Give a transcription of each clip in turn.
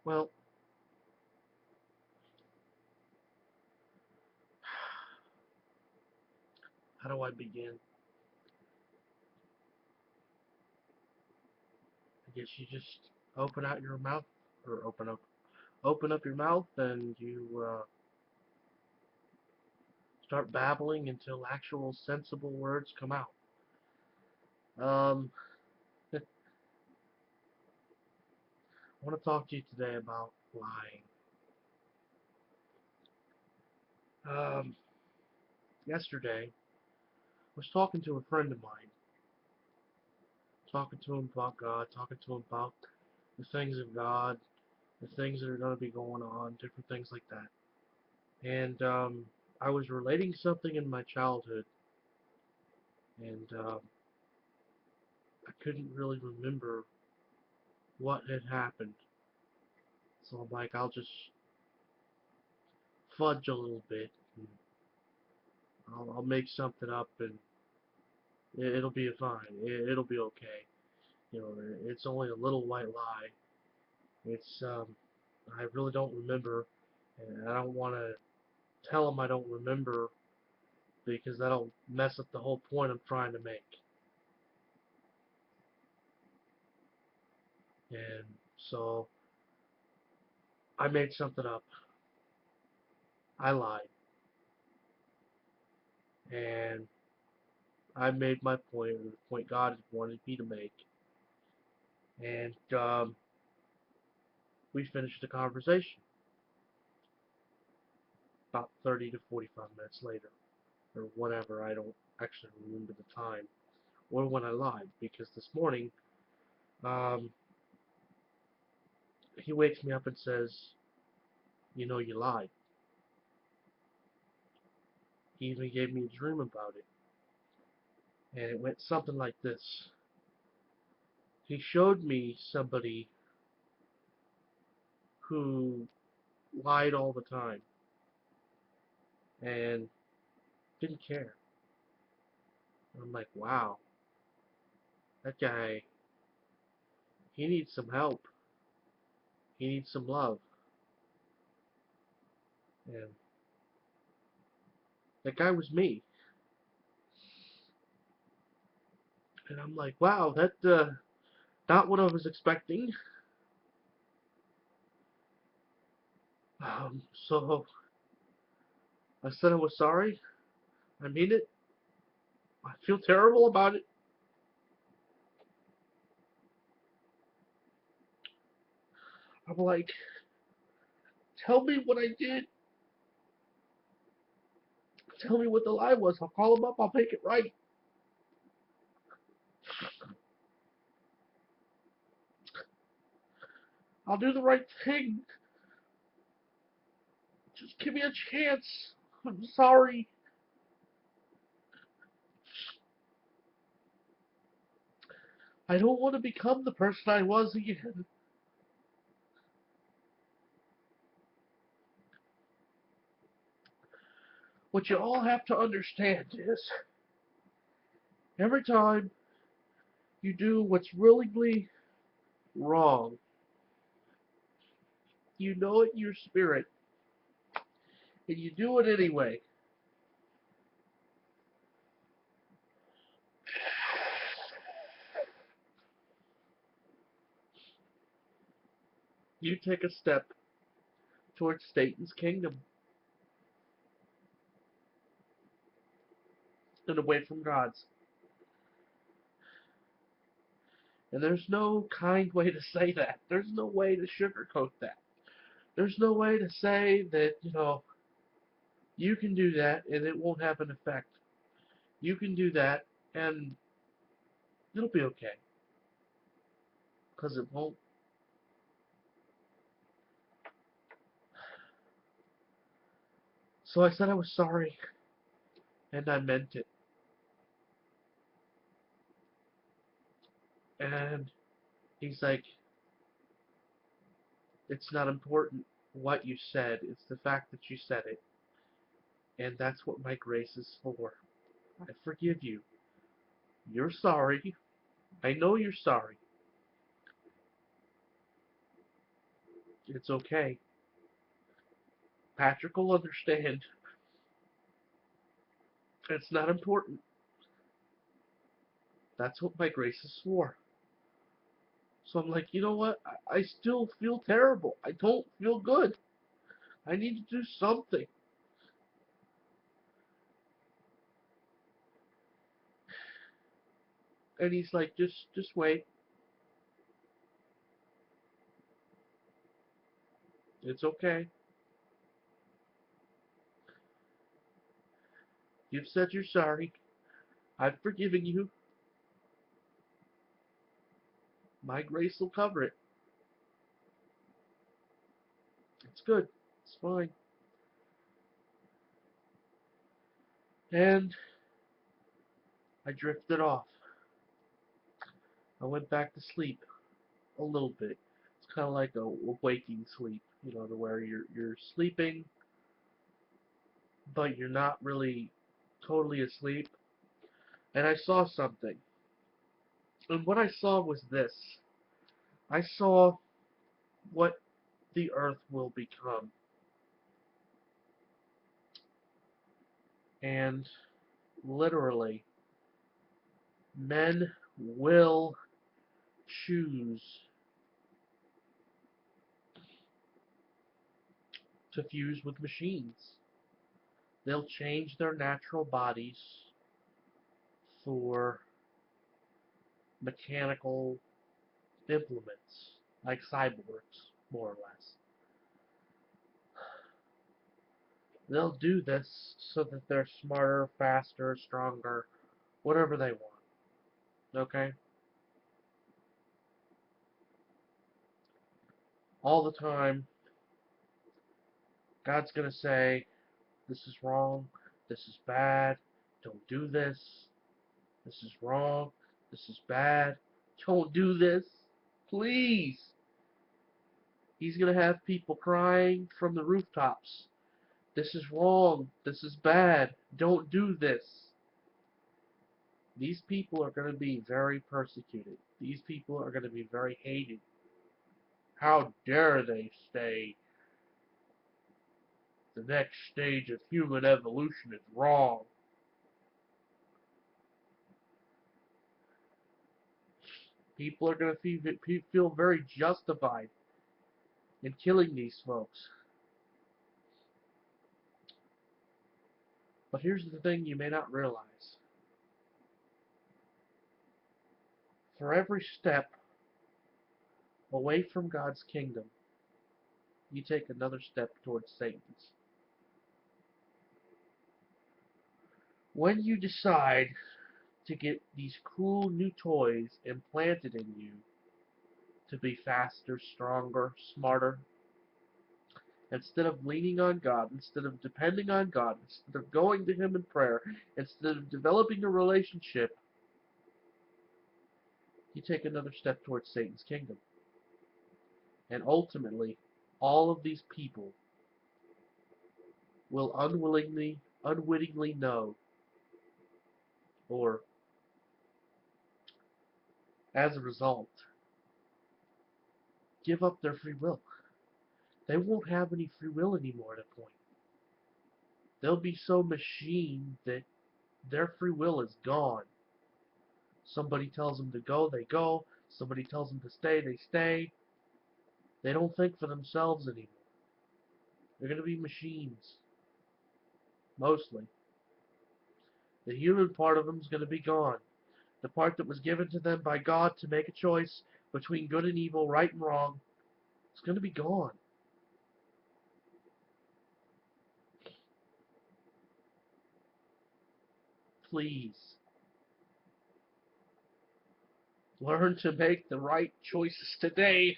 Well, how do I begin? I guess you just open out your mouth, or open up your mouth, and you start babbling until actual sensible words come out. Um, I want to talk to you today about lying. Um, Yesterday, I was talking to a friend of mine, talking to him about God, talking to him about the things of God, the things that are going to be going on, different things like that. And I was relating something in my childhood, and I couldn't really remember what had happened. So I'm like, I'll just fudge a little bit, and I'll make something up, and it'll be fine. It'll be okay. You know, it's only a little white lie. It's I really don't remember, and I don't want to tell them I don't remember because that'll mess up the whole point I'm trying to make. And so I made something up. I lied, and I made my point, or the point God has wanted me to make, and we finished the conversation about 30 to 45 minutes later, or whatever. I don't actually remember the time or when I lied, because this morning um, he wakes me up and says, "You know, you lied." He even gave me a dream about it, and it went something like this. He showed me somebody who lied all the time and didn't care. And I'm like, wow, that guy, he needs some help. He needs some love. And that guy was me. And I'm like, wow, that not what I was expecting. So I said I was sorry. I mean it. I feel terrible about it. I'm like, tell me what I did. Tell me what the lie was. I'll call him up. I'll make it right. I'll do the right thing. Just give me a chance. I'm sorry. I don't want to become the person I was again. What you all have to understand is every time you do what's really wrong, you know it in your spirit, and you do it anyway. You take a step towards Satan's kingdom and away from God's. And there's no kind way to say that. There's no way to sugarcoat that. There's no way to say that, you can do that and it won't have an effect. You can do that and it'll be okay. Because it won't. So I said I was sorry and I meant it. And he's like, it's not important what you said, it's the fact that you said it. And that's what my grace is for. I forgive you. You're sorry. I know you're sorry. It's okay. Patrick will understand. It's not important. That's what my grace is for. So I'm like, you know what? I still feel terrible. I don't feel good. I need to do something. And he's like, just wait. It's okay. You've said you're sorry. I've forgiven you. My grace will cover it. It's good. It's fine. And I drifted off. I went back to sleep a little bit. It's kind of like a waking sleep, to where you're sleeping, but you're not really totally asleep. And I saw something. And what I saw was this. I saw what the earth will become. And literally, men will choose to fuse with machines. They'll change their natural bodies for mechanical implements, like cyborgs, more or less. They'll do this so that they're smarter, faster, stronger, whatever they want. Okay? All the time, God's going to say, this is wrong, this is bad, don't do this, this is wrong, this is bad, don't do this, please. He's going to have people crying from the rooftops. This is wrong, this is bad, don't do this. These people are going to be very persecuted. These people are going to be very hated. How dare they say the next stage of human evolution is wrong? People are going to feel very justified in killing these folks. But here's the thing you may not realize. For every step away from God's kingdom, you take another step towards Satan's. When you decide to get these cool new toys implanted in you to be faster, stronger, smarter, instead of leaning on God, instead of depending on God, instead of going to Him in prayer, instead of developing a relationship, you take another step towards Satan's kingdom. And ultimately, all of these people will unwittingly know, or as a result, give up their free will. They won't have any free will anymore at a point. They'll be so machined that their free will is gone. Somebody tells them to go, they go. Somebody tells them to stay, they stay. They don't think for themselves anymore. They're going to be machines, mostly. The human part of them is going to be gone. The part that was given to them by God to make a choice between good and evil, right and wrong, is going to be gone. Please, learn to make the right choices today.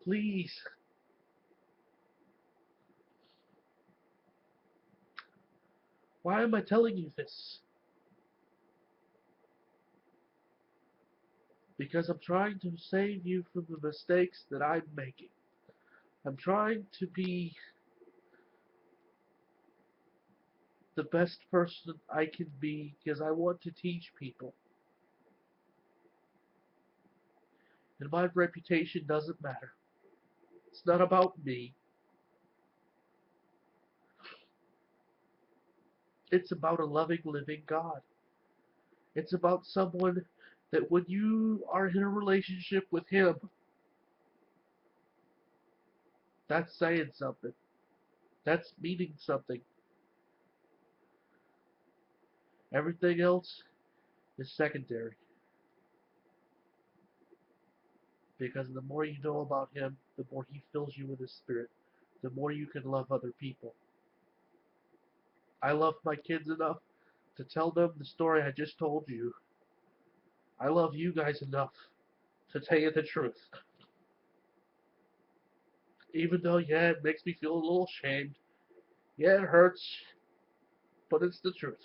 Please. Why am I telling you this? Because I'm trying to save you from the mistakes that I'm making. I'm trying to be the best person I can be because I want to teach people. And my reputation doesn't matter. It's not about me. It's about a loving, living God. It's about someone that when you are in a relationship with Him, that's saying something. That's meaning something. Everything else is secondary. Because the more you know about Him, the more He fills you with His Spirit, the more you can love other people. I love my kids enough to tell them the story I just told you. I love you guys enough to tell you the truth. Even though, yeah, it makes me feel a little ashamed. Yeah, it hurts, but it's the truth.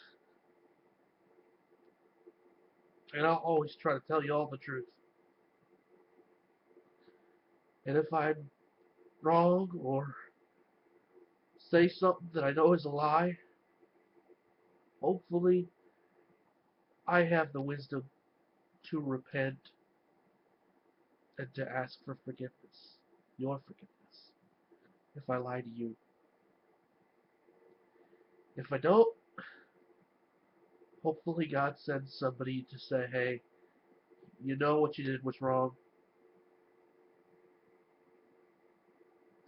And I'll always try to tell you all the truth. And if I'm wrong or say something that I know is a lie, hopefully I have the wisdom to repent and to ask for forgiveness, your forgiveness, if I lie to you. If I don't, hopefully God sends somebody to say, hey, you know what you did was wrong,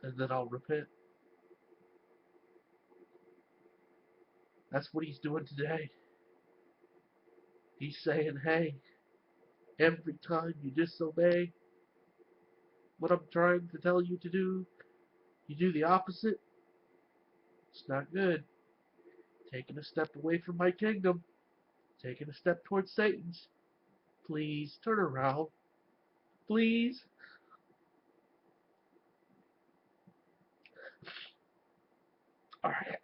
and then I'll repent. That's what He's doing today. He's saying, hey, every time you disobey what I'm trying to tell you to do, you do the opposite, it's not good. Taking a step away from my kingdom, taking a step towards Satan's. Please turn around. Please. Alright,